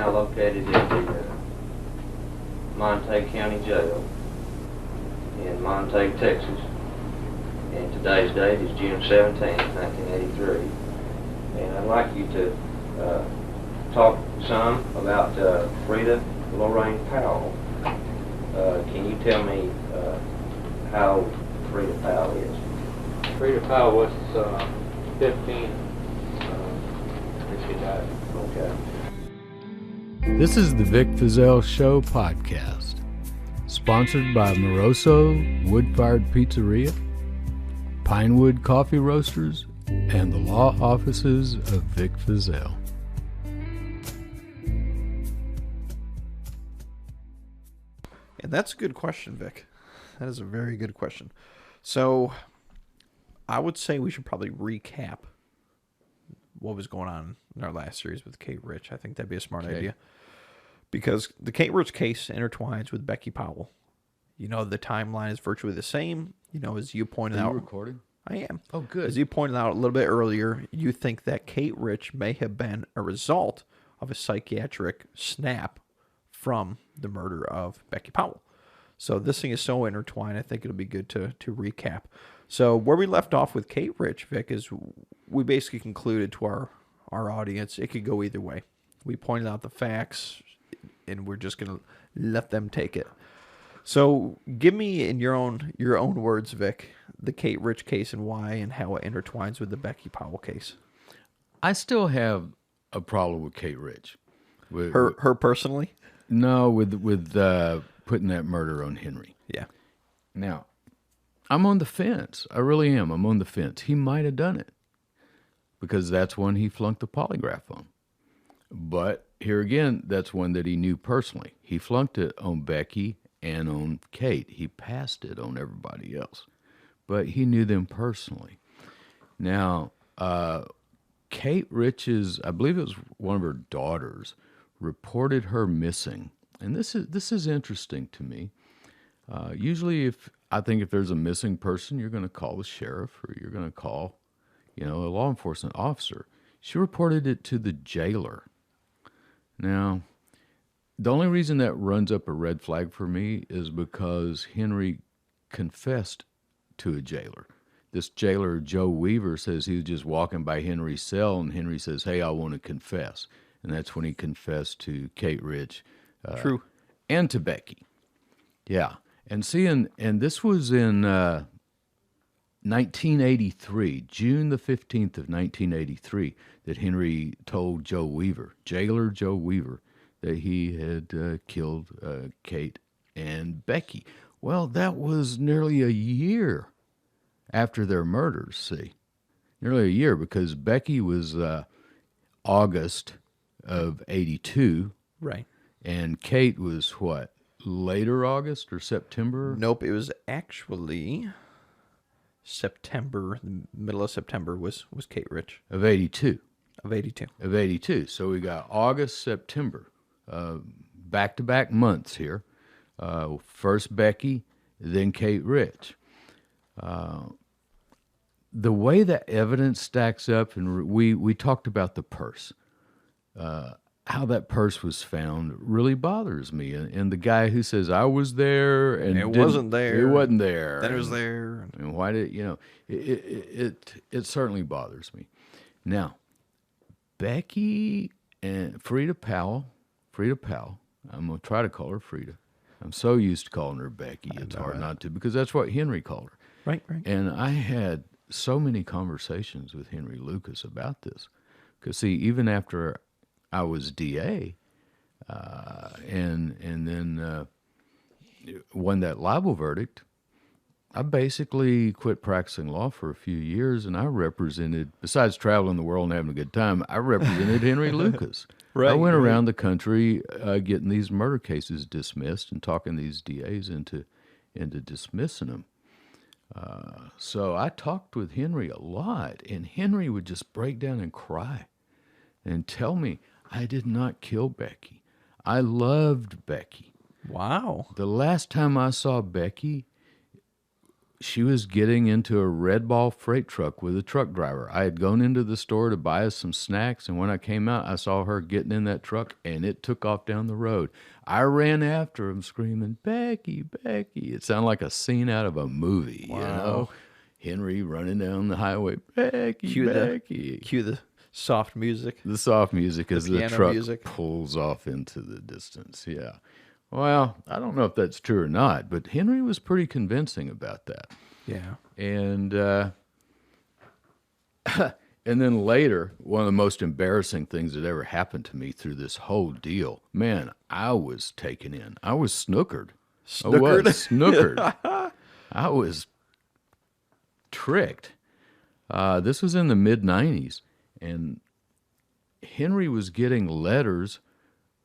now located at the Montague County Jail in Montague, Texas. And today's date is June 17, 1983. And I'd like you to talk some about Frieda Lorraine Powell. Can you tell me how old Frieda Powell is? Frieda Powell was 15 when she died. Okay. This is the Vic Fizell Show podcast, sponsored by Moroso Wood-Fired Pizzeria, Pinewood Coffee Roasters, and the law offices of Vic Fizell. And that's a good question, Vic. That is a very good question. So, I would say we should probably recap what was going on in our last series with Kate Rich. I think that'd be a smart idea. Because the Kate Rich case intertwines with Becky Powell. You know, the timeline is virtually the same. You know, as you pointed out. Are you recording? I am. Oh, good. As you pointed out a little bit earlier, you think that Kate Rich may have been a result of a psychiatric snap from the murder of Becky Powell. So this thing is so intertwined, I think it'll be good to recap. So where we left off with Kate Rich, Vic, is we basically concluded to our audience it could go either way. We pointed out the facts, and we're just going to let them take it. So give me, in your own words, Vic, the Kate Rich case and why and how it intertwines with the Becky Powell case. I still have a problem with Kate Rich. Her personally? No, with putting that murder on Henry. Yeah. Now, I'm on the fence. I really am. I'm on the fence. He might have done it because that's one he flunked the polygraph on. But here again, that's one that he knew personally. He flunked it on Becky and on Kate. He passed it on everybody else. But he knew them personally. Now, Kate Rich's, I believe it was one of her daughters, reported her missing. And this is interesting to me. Usually if there's a missing person, you're going to call the sheriff or you're going to call, a law enforcement officer. She reported it to the jailer. Now, the only reason that runs up a red flag for me is because Henry confessed to a jailer. This jailer, Joe Weaver, says he was just walking by Henry's cell, and Henry says, "Hey, I want to confess." And that's when he confessed to Kate Rich. True. And to Becky. Yeah. And this was in 1983, June the 15th of 1983, that Henry told Joe Weaver, jailer Joe Weaver, that he had killed Kate and Becky. Well, that was nearly a year after their murders, see. Nearly a year, because Becky was August of 82. Right. And Kate was what? Later August or September? Nope, it was actually September, the middle of September was Kate Rich. Of 82. Of 82. Of 82. So we got August, September, back-to-back months here. First Becky, then Kate Rich. The way that evidence stacks up, and we talked about the purse, how that purse was found really bothers me. And the guy who says, I was there and it wasn't there. It wasn't there. Then it was there. And why did, it certainly bothers me. Now, Becky and Frieda Powell, I'm going to try to call her Frieda. I'm so used to calling her Becky, it's hard not to, because that's what Henry called her. Right. And I had so many conversations with Henry Lucas about this. Because, see, even after I was DA, and then won that libel verdict, I basically quit practicing law for a few years, and I represented, besides traveling the world and having a good time, I represented Henry Lucas. I went around the country getting these murder cases dismissed and talking these DAs into dismissing them. So I talked with Henry a lot, and Henry would just break down and cry and tell me, I did not kill Becky. I loved Becky. Wow. The last time I saw Becky, she was getting into a red ball freight truck with a truck driver. I had gone into the store to buy us some snacks, and when I came out, I saw her getting in that truck, and it took off down the road. I ran after him screaming, "Becky, Becky." It sounded like a scene out of a movie, you know? Henry running down the highway, "Becky, Becky." Cue the soft music. The soft music as the piano truck music. pulls off into the distance, yeah. Well, I don't know if that's true or not, but Henry was pretty convincing about that. Yeah. And and then later, one of the most embarrassing things that ever happened to me through this whole deal, man, I was taken in. I was snookered. Snookered? I was snookered. I was tricked. This was in the mid-'90s, and Henry was getting letters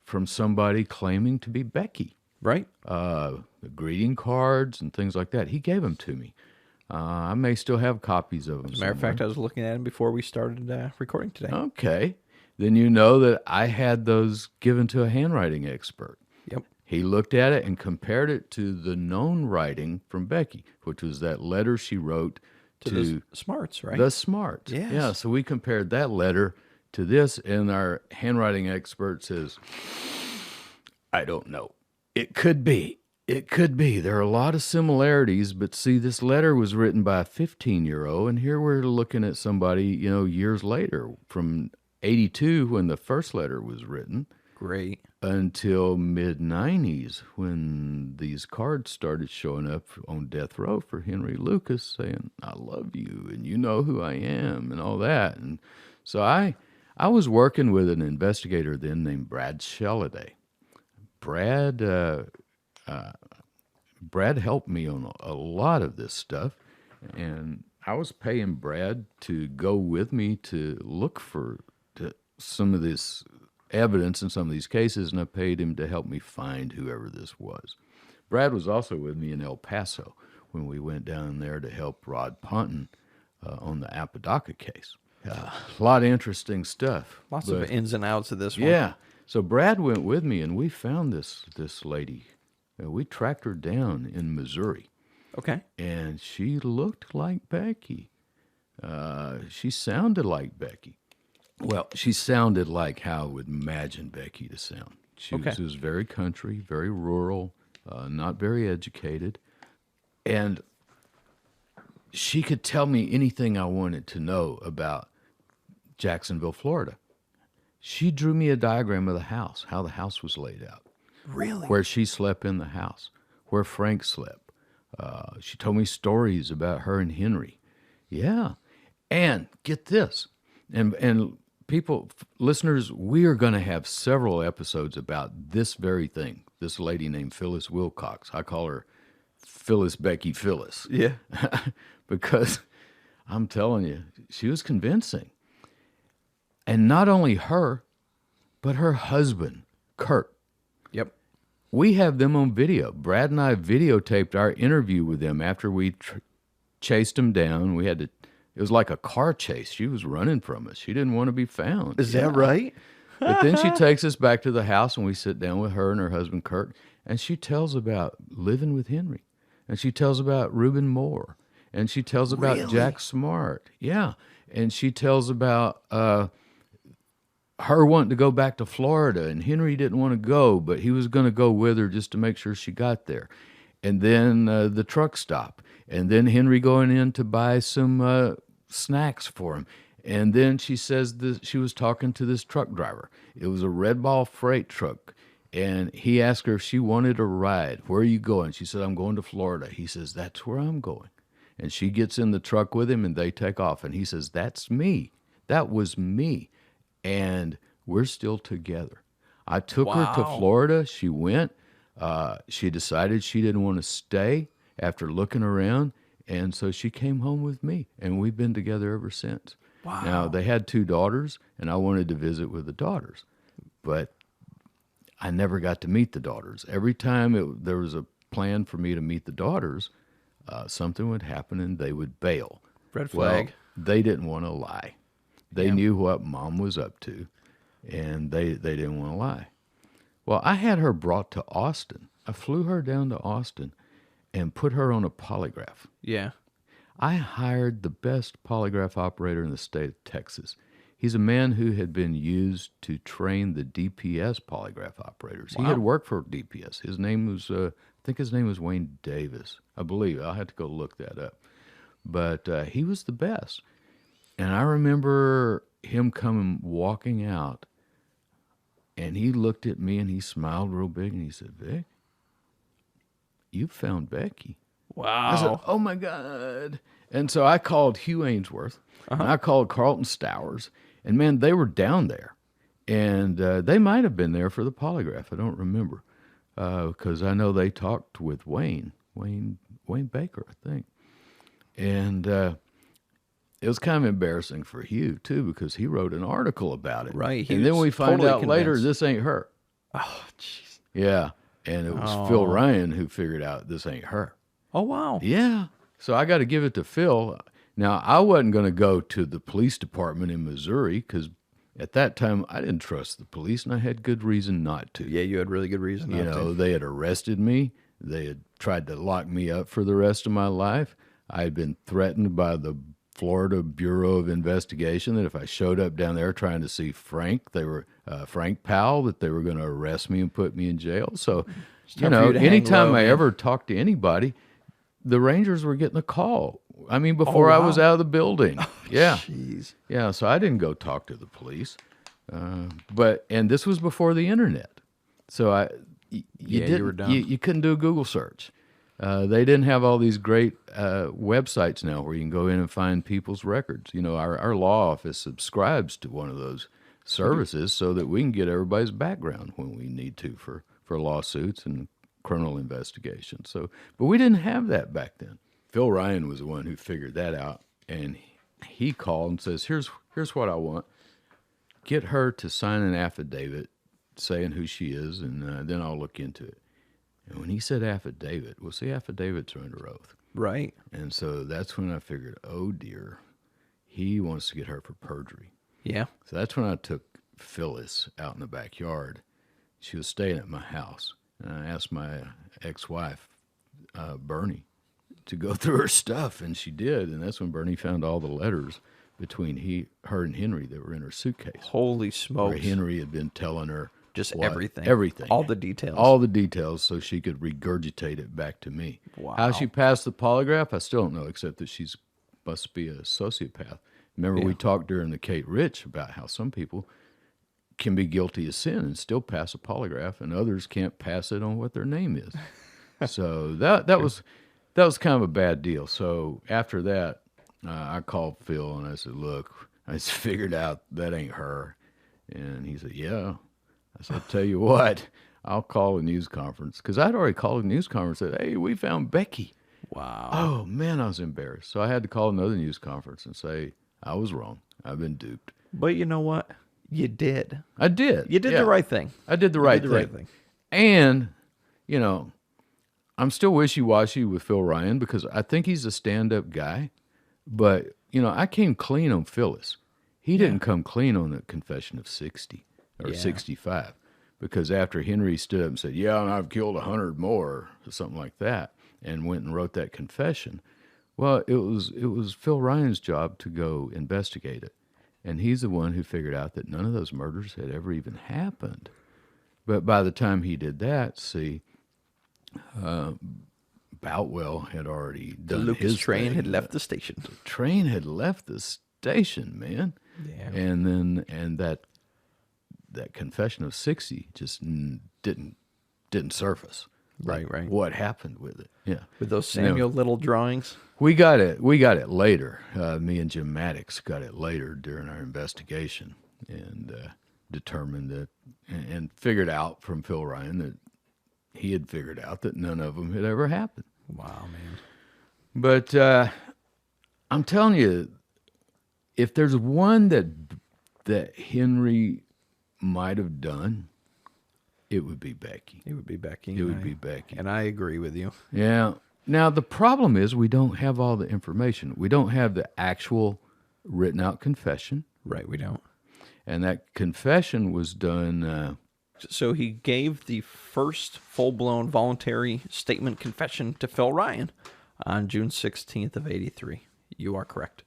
from somebody claiming to be Becky. Right? Greeting cards and things like that. He gave them to me. I may still have copies of them. As a matter of fact, I was looking at him before we started recording today. Okay. Then you know that I had those given to a handwriting expert. Yep. He looked at it and compared it to the known writing from Becky, which was that letter she wrote to the Smarts, right? the Smarts. Yes. Yeah, so we compared that letter to this, and our handwriting expert says, "I don't know. It could be. It could be. There are a lot of similarities, but see, this letter was written by a 15-year-old, and here we're looking at somebody, years later, from 82 when the first letter was written Great. until mid-'90s when these cards started showing up on death row for Henry Lucas saying, 'I love you, and you know who I am,' and all that. And so I was working with an investigator then named Brad Sheliday. Brad helped me on a lot of this stuff, and I was paying Brad to go with me to look for some of this evidence in some of these cases, and I paid him to help me find whoever this was. Brad was also with me in El Paso when we went down there to help Rod Ponton on the Apodaca case. A lot of interesting stuff. Lots of ins and outs of this one. Yeah. So Brad went with me, and we found this lady. We tracked her down in Missouri, Okay. and she looked like Becky. She sounded like Becky. Well, she sounded like how I would imagine Becky to sound. She was very country, very rural, not very educated, and she could tell me anything I wanted to know about Jacksonville, Florida. She drew me a diagram of the house, how the house was laid out. Really? Where she slept in the house, where Frank slept. She told me stories about her and Henry. Yeah. And get this. And people, listeners, we are going to have several episodes about this very thing. This lady named Phyllis Wilcox. I call her Phyllis Becky Phyllis. Yeah. Because I'm telling you, she was convincing. And not only her, but her husband, Kurt. Yep. We have them on video. Brad and I videotaped our interview with them after we chased them down. It was like a car chase. She was running from us. She didn't want to be found. Is that right? But then she takes us back to the house, and we sit down with her and her husband, Kurt, and she tells about living with Henry. And she tells about Reuben Moore. And she tells about Really? Jack Smart. Yeah. And she tells about her wanting to go back to Florida, and Henry didn't want to go, but he was going to go with her just to make sure she got there. And then the truck stop. And then Henry going in to buy some snacks for him. And then she says she was talking to this truck driver. It was a red ball freight truck. And he asked her if she wanted a ride. "Where are you going?" She said, "I'm going to Florida." He says, "That's where I'm going." And she gets in the truck with him, and they take off. And he says, "That's me. That was me." And we're still together. I took her to Florida. She went. She decided she didn't want to stay after looking around. And so she came home with me. And we've been together ever since. Wow. Now, they had 2 daughters, and I wanted to visit with the daughters. But I never got to meet the daughters. Every time there was a plan for me to meet the daughters, something would happen and they would bail. Red flag. Well, they didn't want to lie. They knew what Mom was up to, and they didn't want to lie. Well, I had her brought to Austin. I flew her down to Austin, and put her on a polygraph. Yeah. I hired the best polygraph operator in the state of Texas. He's a man who had been used to train the DPS polygraph operators. He had worked for DPS. His name was, I think his name was Wayne Davis, I believe. I'll have to go look that up. But he was the best. And I remember him coming, walking out, and he looked at me and he smiled real big and he said, Vic, you found Becky. Wow. I said, oh my God. And so I called Hugh Ainsworth, and I called Carlton Stowers, and man, they were down there. And they might have been there for the polygraph. I don't remember, because I know they talked with Wayne Baker, I think. And it was kind of embarrassing for Hugh, too, because he wrote an article about it. Right. And then we find totally out later, convinced. this ain't her. Oh, jeez. Yeah. And it was Phil Ryan who figured out this ain't her. Oh, wow. Yeah. So I got to give it to Phil. Now, I wasn't going to go to the police department in Missouri because at that time I didn't trust the police, and I had good reason not to. Yeah, you had really good reason not to. They had arrested me. They had tried to lock me up for the rest of my life. I had been threatened by the Florida Bureau of Investigation that if I showed up down there trying to see Frank Powell, that they were going to arrest me and put me in jail. So, time for you to hang anytime low, I man. ever talked to anybody, the Rangers were getting a call. I mean, before I was wow. out of the building. Yeah. Jeez. Yeah, so I didn't go talk to the police. And this was before the internet. So you were done. You couldn't do a Google search. They didn't have all these great websites now where you can go in and find people's records. Our law office subscribes to one of those services so that we can get everybody's background when we need to for lawsuits and criminal investigations. But we didn't have that back then. Phil Ryan was the one who figured that out, and he called and says, here's what I want. Get her to sign an affidavit saying who she is, and then I'll look into it. And when he said affidavit, well, see, affidavits are under oath. Right. And so that's when I figured, oh, dear, he wants to get her for perjury. Yeah. So that's when I took Phyllis out in the backyard. She was staying at my house. And I asked my ex-wife, Bernie, to go through her stuff, and she did. And that's when Bernie found all the letters between her and Henry that were in her suitcase. Holy Where smokes. Henry had been telling her Just what- everything. Everything. All the details. All the details so she could regurgitate it back to me. Wow. How she passed the polygraph, I still don't know, except that she's must be a sociopath. Remember, we talked during the Kate Rich about how some people can be guilty of sin and still pass a polygraph, and others can't pass it on what their name is. So that was kind of a bad deal. So after that, I called Phil and I said, look, I just figured out that ain't her. And he said, yeah. I said, I'll tell you what, I'll call a news conference. Because I'd already called a news conference and said, hey, we found Becky. Wow. Oh, man, I was embarrassed. So I had to call another news conference and say, I was wrong. I've been duped. But you know what? You did. I did. You did Yeah. the right thing. I did the You right did thing. the right thing. And, I'm still wishy-washy with Phil Ryan because I think he's a stand-up guy. But, I came clean on Phyllis. He didn't come clean on the confession of 60 or 65 because after Henry stood up and said, yeah, and I've killed 100 more or something like that and went and wrote that confession. Well, it was Phil Ryan's job to go investigate it. And he's the one who figured out that none of those murders had ever even happened. But by the time he did that, Boutwell had already The done Lucas his train thing. had left the station. The train had left the station, man. Yeah. And that confession of 60 just didn't surface. Right, right. What happened with it? Yeah. With those Samuel Little drawings. We got it later. Me and Jim Maddox got it later during our investigation and determined that and figured out from Phil Ryan that he had figured out that none of them had ever happened. Wow, man. But I'm telling you, if there's one that Henry might have done, it would be Becky. It would be Becky. It would be Becky. And I agree with you. Yeah. Now, the problem is we don't have all the information. We don't have the actual written out confession. Right, we don't. And that confession was done So he gave the first full-blown voluntary statement confession to Phil Ryan on June 16th of 83. You are correct.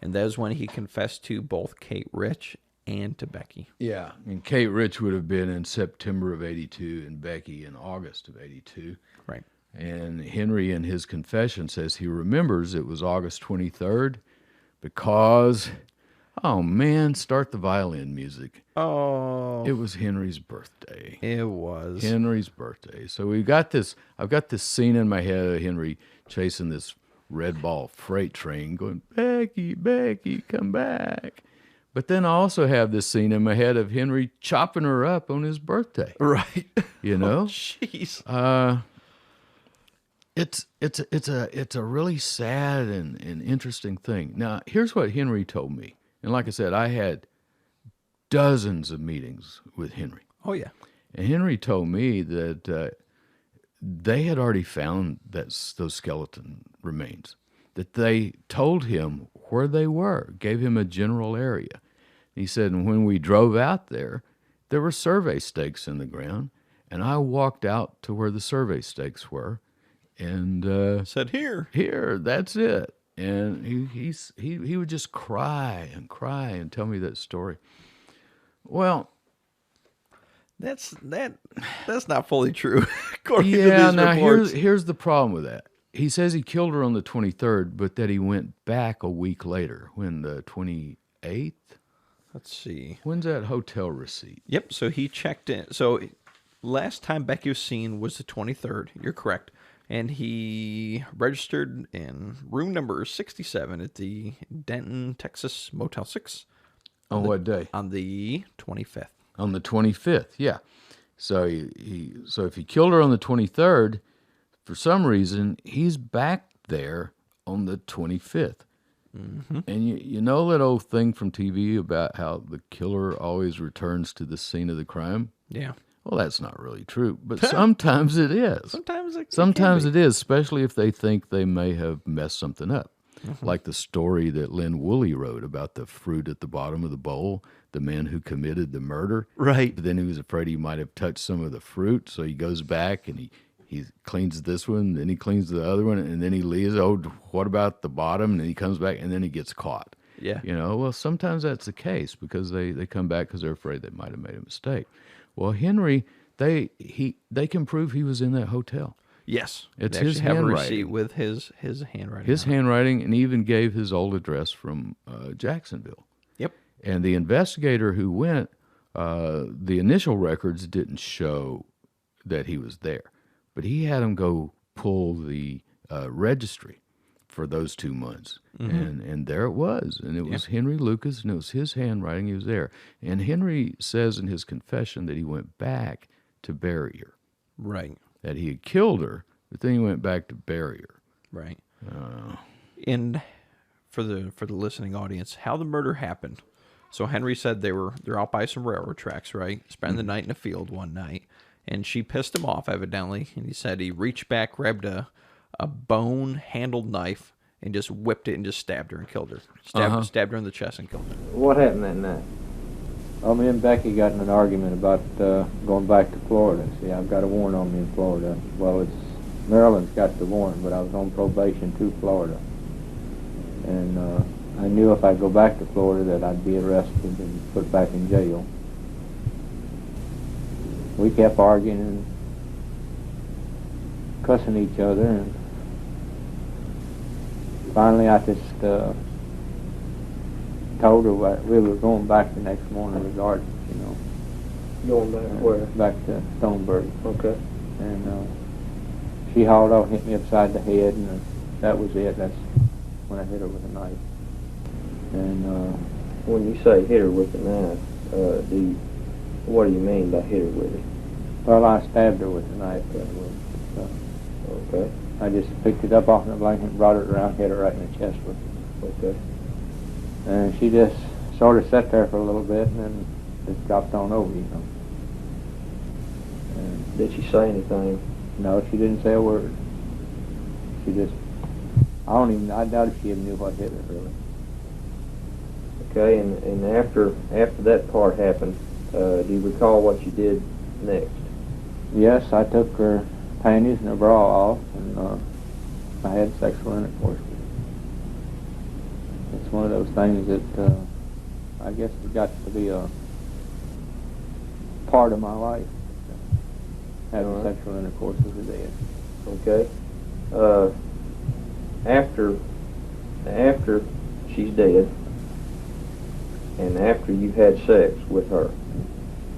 And that is when he confessed to both Kate Rich and to Becky. Yeah, and Kate Rich would have been in September of 82 and Becky in August of 82. Right. And Henry in his confession says he remembers it was August 23rd because, oh man, start the violin music. Oh. It was Henry's birthday. It was. Henry's birthday. So I've got this scene in my head of Henry chasing this red ball freight train going, Becky, Becky, come back. But then I also have this scene in my head of Henry chopping her up on his birthday. Right. You know? Jeez. It's a really sad and interesting thing. Now, here's what Henry told me. And like I said, I had dozens of meetings with Henry. Oh, yeah. And Henry told me that they had already found those skeleton remains, that they told him where they were, gave him a general area. He said, and when we drove out there were survey stakes in the ground, and I walked out to where the survey stakes were, and Said here. here, that's it. And he would just cry and tell me that story. Well, That's not fully true. According to yeah. these Now reports. here's the problem with that. He says he killed her on the 23rd, but that he went back a week later, when the 28th. Let's see. When's that hotel receipt? Yep. So he checked in. So last time Becky was seen was the 23rd. You're correct. And he registered in room number 67 at the Denton, Texas Motel 6. On what day? On the 25th. On the 25th, yeah. So so if he killed her on the 23rd, for some reason, he's back there on the 25th. Mm-hmm. And you know that old thing from TV about how the killer always returns to the scene of the crime? Yeah. Well, that's not really true, but sometimes it is. Sometimes it is, especially if they think they may have messed something up. Mm-hmm. Like the story that Lynn Woolley wrote about the fruit at the bottom of the bowl, the man who committed the murder. Right. But then he was afraid he might have touched some of the fruit, so he goes back and he cleans this one, then he cleans the other one, and then he leaves, oh, what about the bottom? And then he comes back, and then he gets caught. Yeah. You know, well, sometimes that's the case because they come back because they're afraid they might have made a mistake. Well, Henry, they can prove he was in that hotel. Yes. It's they his actually have a handwriting. receipt with his handwriting. His handwriting, and even gave his old address from Jacksonville. Yep. And the investigator who went, the initial records didn't show that he was there, but he had him go pull the registry for those 2 months. Mm-hmm. And there it was. And it was Henry Lucas, and it was his handwriting. He was there. And Henry says in his confession that he went back to bury her. Right. That he had killed her, but then he went back to bury her. Right. And for the listening audience, how the murder happened. So Henry said they're out by some railroad tracks, right? Spend the night in a field one night. And she pissed him off, evidently. And he said he reached back, grabbed a bone-handled knife, and just whipped it and just stabbed her and killed her. Stabbed her in the chest and killed her. What happened that night? Well, me and Becky got in an argument about going back to Florida. See, I've got a warrant on me in Florida. Well, Maryland's got the warrant, but I was on probation to Florida. And I knew if I go back to Florida that I'd be arrested and put back in jail. We kept arguing and cussing each other, and finally I just told her we were going back the next morning regardless, you know. Going back where? Back to Stoneburg. Okay. And she hauled off, hit me upside the head, and that was it. That's when I hit her with a knife. And When you say hit her with a knife, what do you mean by hit her with it? well, I stabbed her with a knife. Okay. I just picked it up off the blanket and brought it around, hit her right in the chest with it. Okay. And she just sort of sat there for a little bit and then just dropped on over, you know. And Did she say anything? no, she didn't say a word. She just, I doubt if she even knew what hit her, really. Okay, and after that part happened, do you recall what you did next? Yes, I took her panties and her bra off, and I had sexual intercourse with her. It's one of those things that I guess has got to be a part of my life, having All right. sexual intercourse with the dead. Okay. After she's dead, and after you've had sex with her,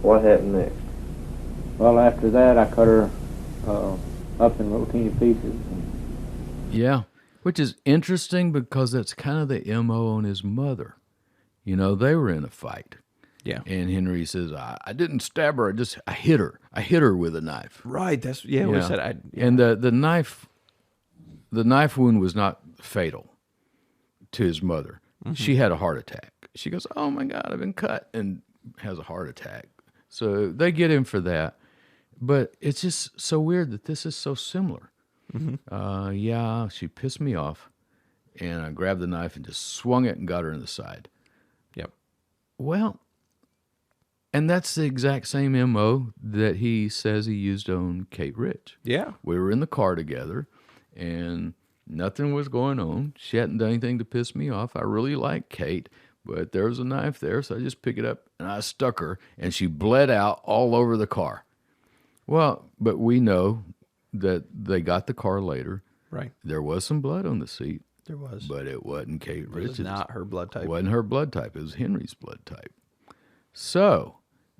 what happened next? Well, after that, I cut her up in little teeny pieces. Yeah, which is interesting because that's kind of the MO on his mother. You know, they were in a fight. Yeah. And Henry says, I didn't stab her. I hit her. I hit her with a knife. Right. That's we said. And the knife wound was not fatal to his mother. Mm-hmm. She had a heart attack. She goes, oh my God, I've been cut, and has a heart attack. So they get him for that. But it's just so weird that this is so similar. Mm-hmm. Yeah, she pissed me off, and I grabbed the knife and just swung it and got her in the side. Yep. Well, and that's the exact same MO that he says he used on Kate Rich. Yeah. We were in the car together, and nothing was going on. She hadn't done anything to piss me off. I really like Kate, but there was a knife there, so I just picked it up, and I stuck her, and she bled out all over the car. Well, but we know that they got the car later. Right. There was some blood on the seat, There was. but it wasn't Kate It was Rich's. not her blood type. It wasn't her blood type. It was Henry's blood type. So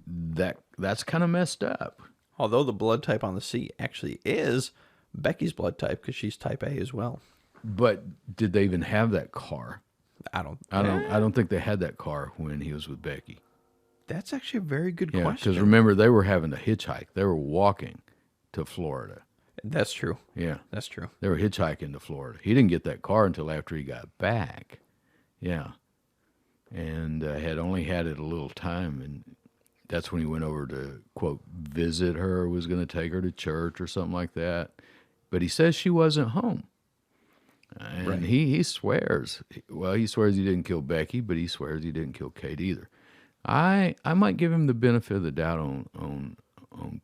that's kind of messed up. Although the blood type on the seat actually is Becky's blood type because she's type A as well. But did they even have that car? I don't. I don't think they had that car when he was with Becky. That's actually a very good Yeah, question. because remember they were having to hitchhike. They were walking to Florida. That's true. Yeah, That's true. they were hitchhiking to Florida. He didn't get that car until after he got back. Yeah, and had only had it a little time, and that's when he went over to quote visit her. Was going to take her to church or something like that, but he says she wasn't home. And Right. he swears. Well, he swears he didn't kill Becky, but he swears he didn't kill Kate either. I might give him the benefit of the doubt on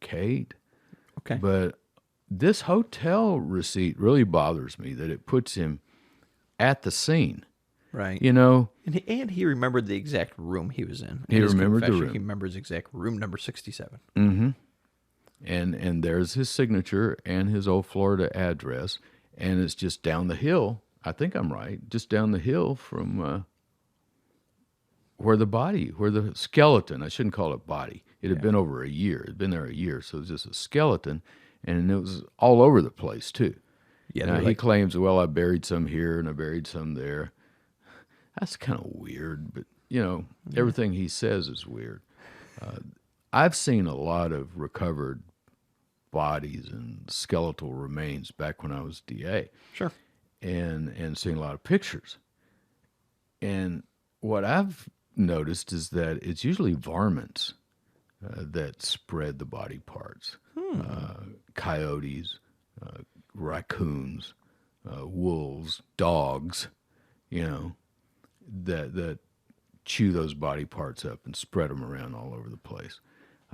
Kate, Okay. but this hotel receipt really bothers me that it puts him at the scene. Right. You know, And he remembered the exact room he was in. He In his remembered the confession, room. He remembers exact room number 67. and there's his signature and his old Florida address, and it's just down the hill. I think I'm right, just down the hill from where the skeleton, I shouldn't call it body. It had been over a year. It had been there a year, so it was just a skeleton, and it was all over the place, too. Yeah. Now, they're he like- claims, well, I buried some here and I buried some there. That's kind of weird, but, you know, everything he says is weird. I've seen a lot of recovered bodies and skeletal remains back when I was DA. Sure. And seen a lot of pictures. And what I've noticed is that it's usually varmints that spread the body parts. Coyotes, raccoons, wolves, dogs, you know, that chew those body parts up and spread them around all over the place.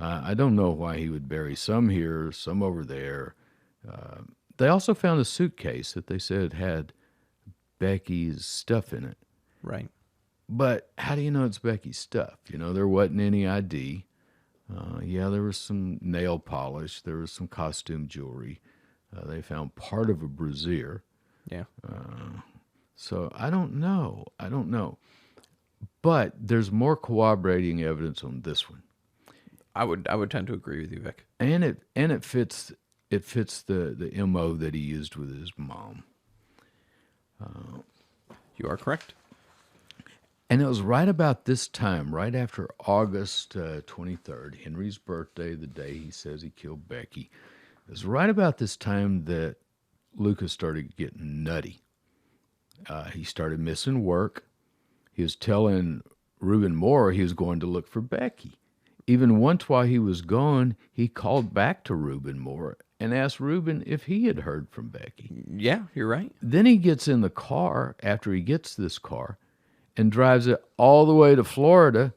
I don't know why he would bury some here, some over there. They also found a suitcase that they said had Becky's stuff in it. Right. But how do you know it's Becky's stuff? You know, there wasn't any ID. There was some nail polish. There was some costume jewelry. They found part of a brassiere. Yeah. So I don't know. But there's more corroborating evidence on this one. I would tend to agree with you, Vic. And it fits the MO that he used with his mom. You are correct. And it was right about this time, right after August 23rd, Henry's birthday, the day he says he killed Becky. It was right about this time that Lucas started getting nutty. He started missing work. He was telling Reuben Moore he was going to look for Becky. Even once while he was gone, he called back to Reuben Moore and asked Reuben if he had heard from Becky. Yeah, you're right. Then he gets in the car after he gets this car and drives it all the way to Florida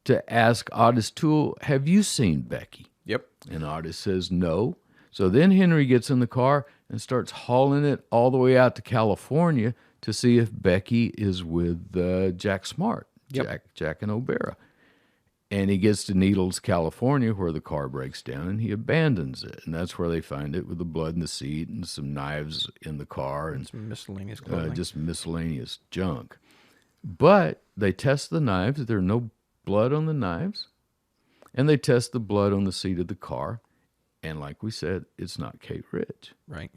to ask Otis Toole, have you seen Becky? Yep. And Otis says no. So then Henry gets in the car and starts hauling it all the way out to California to see if Becky is with Jack Smart, Yep. Jack and O'Bara. And he gets to Needles, California, where the car breaks down, and he abandons it. And that's where they find it with the blood in the seat and some knives in the car and Some miscellaneous clothing. just miscellaneous junk. But they test the knives. There's no blood on the knives. And they test the blood on the seat of the car. And like we said, it's not Kate Rich. Right.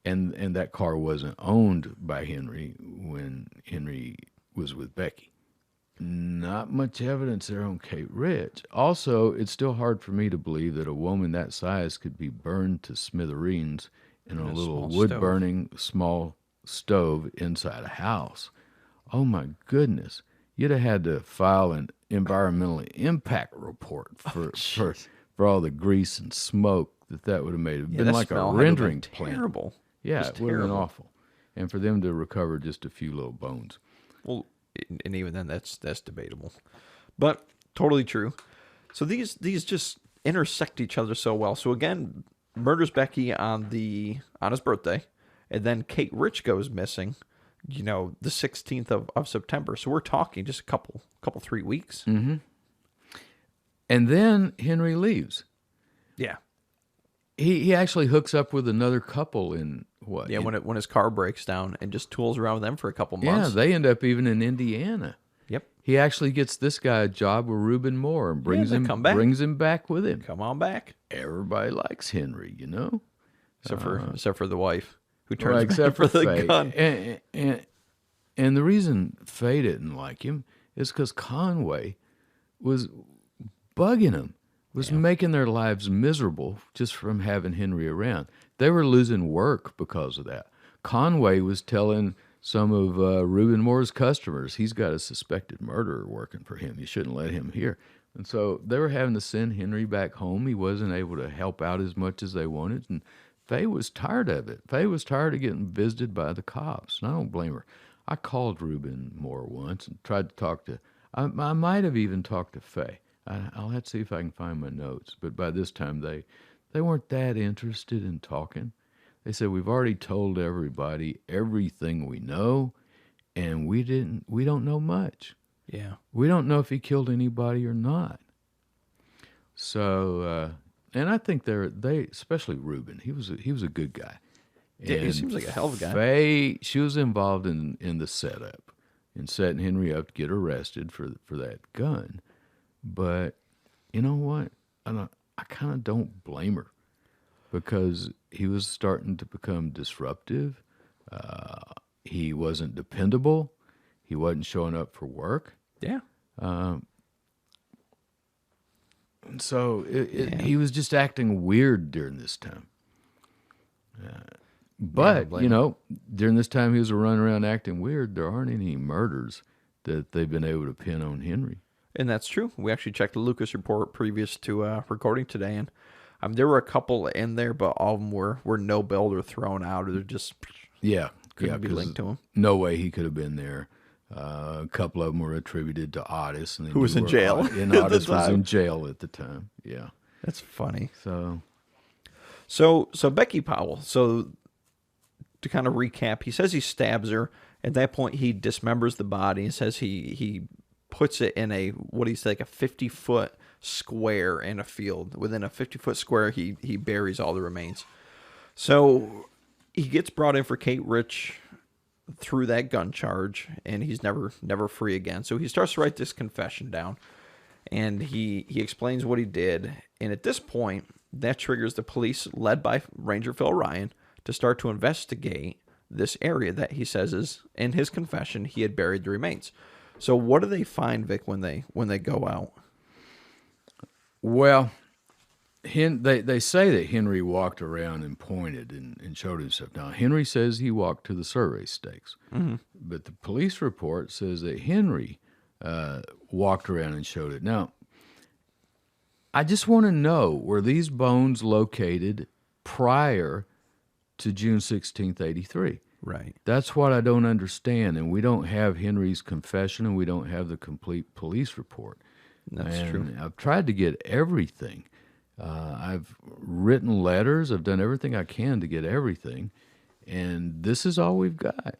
And that car wasn't owned by Henry when Henry was with Becky. Not much evidence there on Kate Rich. Also, it's still hard for me to believe that a woman that size could be burned to smithereens in a little wood-burning small stove inside a house. Oh, my goodness. You'd have had to file an environmental impact report for all the grease and smoke that would have made it. Yeah, Been that like a smell had to have rendering been plant. terrible. Yeah, Just it would have been terrible. awful. And for them to recover just a few little bones. Well, and even then, that's debatable, but totally true. So these just intersect each other so well. So again, murders Becky on his birthday, and then Kate Rich goes missing. The 16th of September. So we're talking just a couple 3 weeks. Mm-hmm. And then Henry leaves. Yeah. He actually hooks up with another couple in what? Yeah, when his car breaks down and just tools around with them for a couple Yeah, months. they end up even in Indiana. Yep. He actually gets this guy a job with Reuben Moore and brings they him come back. brings him back with him. Come on back. Everybody likes Henry, Except for the wife who Well, turns except back for the Faye. gun. And the reason Faye didn't like him is because Conway was bugging him, was making their lives miserable just from having Henry around. They were losing work because of that. Conway was telling some of Reuben Moore's customers, he's got a suspected murderer working for him. You shouldn't let him here. And so they were having to send Henry back home. He wasn't able to help out as much as they wanted. And Faye was tired of it. Faye was tired of getting visited by the cops. And I don't blame her. I called Reuben Moore once and tried to talk to, I might have even talked to Faye. I'll have to see if I can find my notes. But by this time, they weren't that interested in talking. They said, we've already told everybody everything we know, and we don't know much. Yeah. We don't know if he killed anybody or not. So, and I think they especially Reuben, he was a good guy. Yeah, he And seems like a hell of a guy. Faye, she was involved in the setup, in setting Henry up to get arrested for that gun. But you know what? I kind of don't blame her, because he was starting to become disruptive. He wasn't dependable. He wasn't showing up for work. Yeah. So he was just acting weird during this time. But, during this time he was running around acting weird, there aren't any murders that they've been able to pin on Henry. And that's true. We actually checked the Lucas report previous to recording today, and there were a couple in there, but all of them were no billed or thrown out, or they're just couldn't be 'cause linked to him. No way he could have been there. A couple of them were attributed to Otis, and Who was in jail And at the Otis was time. in jail at the time. Yeah. That's funny. So So Becky Powell. So to kind of recap, he says he stabs her. At that point, he dismembers the body and says he puts it in a 50-foot square in a field. Within a 50-foot square, he buries all the remains. So he gets brought in for Kate Rich through that gun charge, and he's never free again. So he starts to write this confession down, and he explains what he did. And at this point, that triggers the police, led by Ranger Phil Ryan, to start to investigate this area that he says is, in his confession, he had buried the remains. So what do they find, Vic, when they go out? Well, they say that Henry walked around and pointed and showed himself. Now, Henry says he walked to the survey stakes, but the police report says that Henry walked around and showed it. Now, I just want to know, were these bones located prior to June 16th, 83? Right. That's what I don't understand, and we don't have Henry's confession, and we don't have the complete police report. That's and true. I've tried to get everything. I've written letters. I've done everything I can to get everything, and this is all we've got.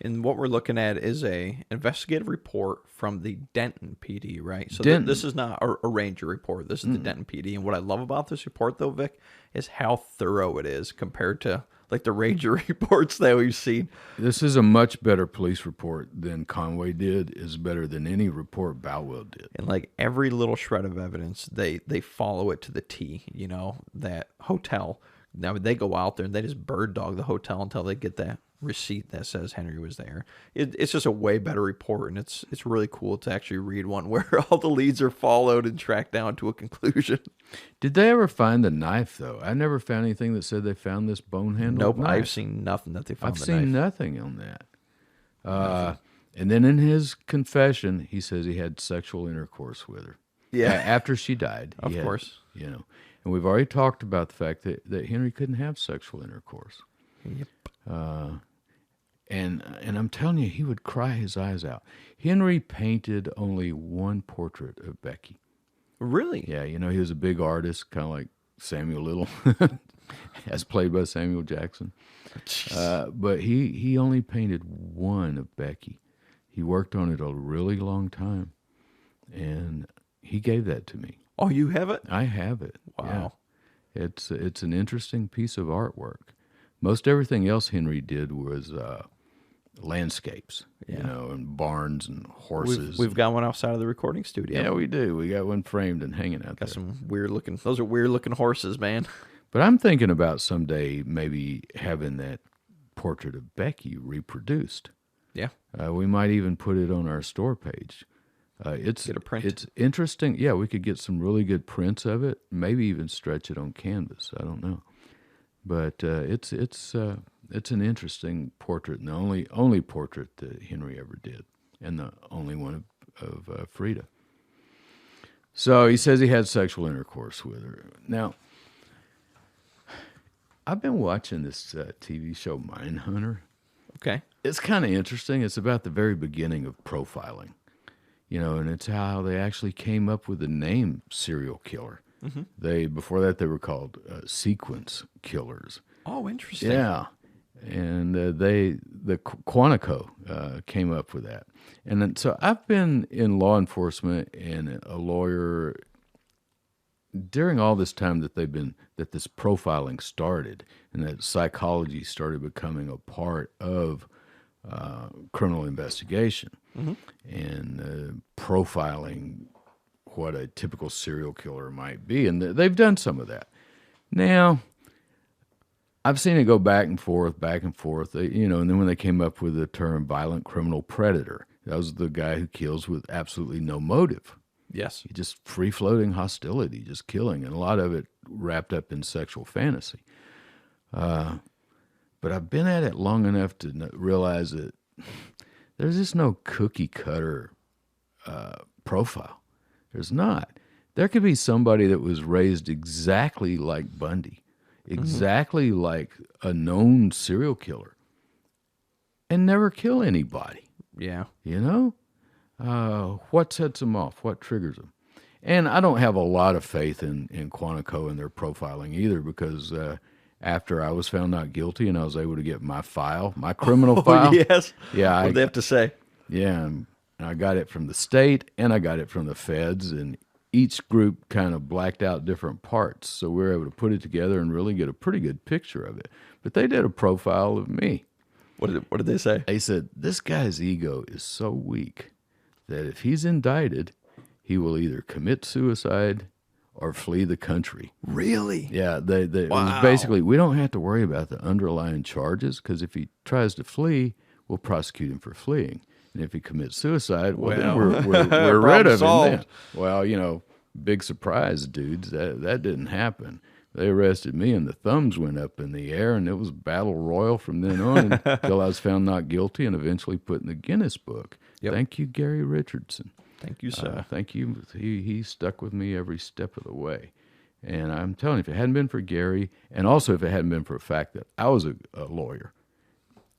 And what we're looking at is a investigative report from the Denton PD, right? So Denton. this is not a ranger report. This is the Denton PD. And what I love about this report, though, Vic, is how thorough it is compared to like the ranger reports that we've seen. This is a much better police report than Conway did. Is better than any report Bowell did. And like every little shred of evidence, they follow it to the T. You know, that hotel. Now they go out there and they just bird dog the hotel until they get that receipt that says Henry was there. It's just a way better report, and it's really cool to actually read one where all the leads are followed and tracked down to a conclusion. Did they ever find the knife, though? I never found anything that said they found this bone-handled Nope, knife. I've seen nothing that they found. I've the seen knife. nothing on that. And then in his confession, he says he had sexual intercourse with her. Yeah. After she died. Of he had, course. You know, and we've already talked about the fact that Henry couldn't have sexual intercourse. Yep. And I'm telling you, he would cry his eyes out. Henry painted only one portrait of Becky. Really? Yeah, you know, he was a big artist, kind of like Samuel Little, as played by Samuel Jackson. But he only painted one of Becky. He worked on it a really long time, and he gave that to me. Oh, you have it? I have it. Wow. Yeah. It's an interesting piece of artwork. Most everything else Henry did was landscapes, you know, and barns and horses. We've got one outside of the recording studio. Yeah, we do. We got one framed and hanging out there. Got some weird looking. Those are weird looking horses, man. But I'm thinking about someday maybe having that portrait of Becky reproduced. Yeah. We might even put it on our store page. Get a print. It's interesting. Yeah, we could get some really good prints of it. Maybe even stretch it on canvas. I don't know. But it's an interesting portrait, and the only portrait that Henry ever did, and the only one of Frieda. So he says he had sexual intercourse with her. Now, I've been watching this TV show Mindhunter. Okay. It's kind of interesting. It's about the very beginning of profiling, you know, and it's how they actually came up with the name serial killer. Mm-hmm. Before that they were called sequence killers. Oh, interesting. Yeah, and the Quantico came up with that, and then, so I've been in law enforcement and a lawyer during all this time that this profiling started, and that psychology started becoming a part of criminal investigation, and profiling what a typical serial killer might be, and they've done some of that. Now, I've seen it go back and forth, you know, and then when they came up with the term violent criminal predator, that was the guy who kills with absolutely no motive. Yes. Just free-floating hostility, just killing, and a lot of it wrapped up in sexual fantasy. But I've been at it long enough to realize that there's just no cookie-cutter profile. There's not. There could be somebody that was raised exactly like Bundy, exactly like a known serial killer, and never kill anybody. Yeah. You know? What sets them off? What triggers them? And I don't have a lot of faith in Quantico and their profiling either, because after I was found not guilty and I was able to get my file, my criminal file. Yes. Yeah. What do they have to say? Yeah. And I got it from the state and I got it from the feds, and each group kind of blacked out different parts. So we were able to put it together and really get a pretty good picture of it. But they did a profile of me. What did they say? They said, this guy's ego is so weak that if he's indicted, he will either commit suicide or flee the country. Really? Yeah, it Wow. was basically, we don't have to worry about the underlying charges, because if he tries to flee, we'll prosecute him for fleeing. And if he commits suicide, well, then we're rid of him solved. then. Well, you know, big surprise, dudes. That didn't happen. They arrested me, and the thumbs went up in the air, and it was battle royal from then on until I was found not guilty and eventually put in the Guinness Book. Yep. Thank you, Gary Richardson. Thank you, sir. Thank you. He stuck with me every step of the way. And I'm telling you, if it hadn't been for Gary, and also if it hadn't been for the fact that I was a lawyer,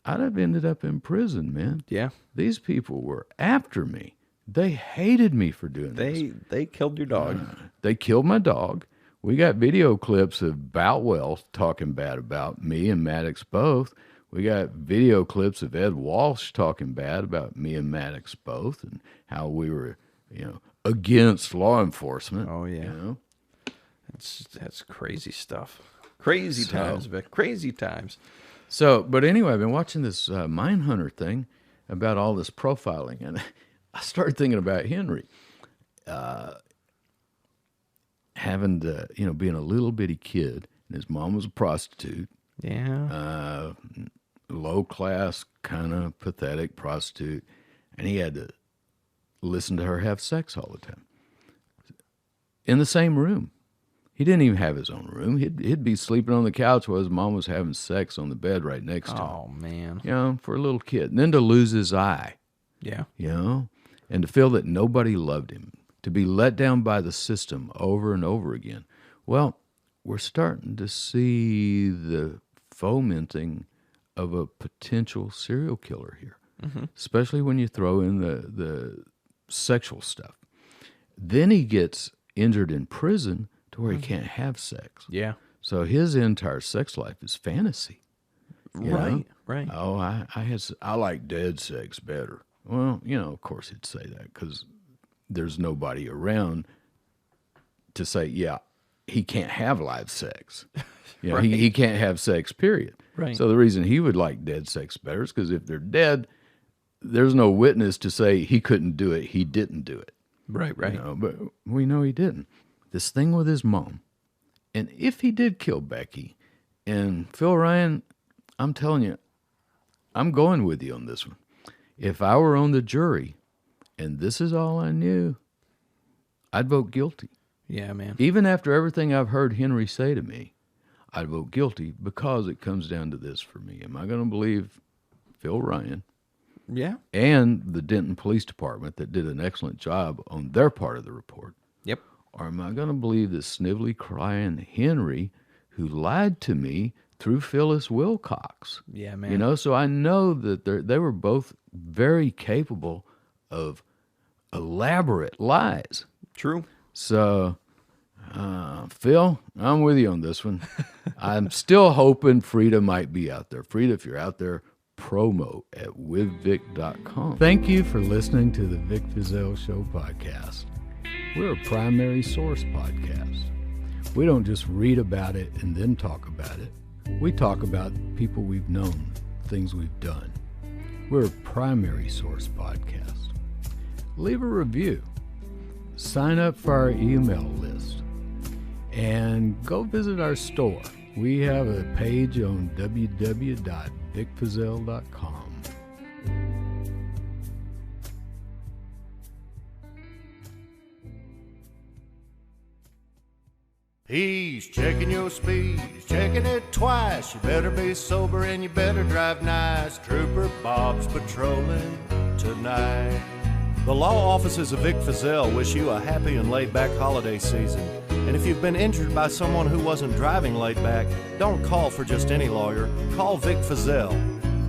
I'd have ended up in prison, man. Yeah. These people were after me. They hated me for doing this. They killed your dog. They killed my dog, We got video clips of Boutwell talking bad about me and Maddox both. We got video clips of Ed Walsh talking bad about me and Maddox both, and how we were, against law enforcement. Oh, yeah. You know? That's crazy stuff. Crazy times, Vic. Crazy times. So, but anyway, I've been watching this Mindhunter thing about all this profiling, and I started thinking about Henry having to, being a little bitty kid, and his mom was a prostitute. Yeah. Low class, kind of pathetic prostitute, and he had to listen to her have sex all the time in the same room. He didn't even have his own room. He'd be sleeping on the couch while his mom was having sex on the bed right next to him. Oh, man. For a little kid. And then to lose his eye. Yeah. And to feel that nobody loved him, to be let down by the system over and over again. Well, we're starting to see the fomenting of a potential serial killer here, especially when you throw in the sexual stuff. Then he gets injured in prison to where he can't have sex. Yeah. So his entire sex life is fantasy. You know? Right. Oh, I like dead sex better. Well, of course he'd say that because there's nobody around to say, yeah, he can't have live sex. Right. He can't have sex, period. Right. So the reason he would like dead sex better is because if they're dead, there's no witness to say he couldn't do it, he didn't do it. Right. But we know he didn't. This thing with his mom, and if he did kill Becky, and Phil Ryan, I'm telling you, I'm going with you on this one. If I were on the jury, and this is all I knew, I'd vote guilty. Yeah, man. Even after everything I've heard Henry say to me, I'd vote guilty because it comes down to this for me. Am I going to believe Phil Ryan? Yeah. And the Denton Police Department that did an excellent job on their part of the report? Yep. Or am I going to believe this snivelly crying Henry who lied to me through Phyllis Wilcox? Yeah, man. So I know that they were both very capable of elaborate lies. True. So, Phil, I'm with you on this one. I'm still hoping Frieda might be out there. Frieda, if you're out there, promo at withvic.com. Thank you for listening to the Vic Fizell Show podcast. We're a primary source podcast. We don't just read about it and then talk about it. We talk about people we've known, things we've done. We're a primary source podcast. Leave a review. Sign up for our email list. And go visit our store. We have a page on www.vicfizell.com. He's checking your speed, he's checking it twice. You better be sober and you better drive nice. Trooper Bob's patrolling tonight. The law offices of Vic Fizell wish you a happy and laid-back holiday season. And if you've been injured by someone who wasn't driving laid back, don't call for just any lawyer. Call Vic Fizell.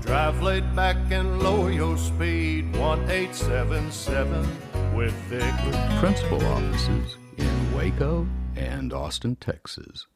Drive laid back and lower your speed. 1-877 with Vic. Principal offices in Waco and Austin, Texas.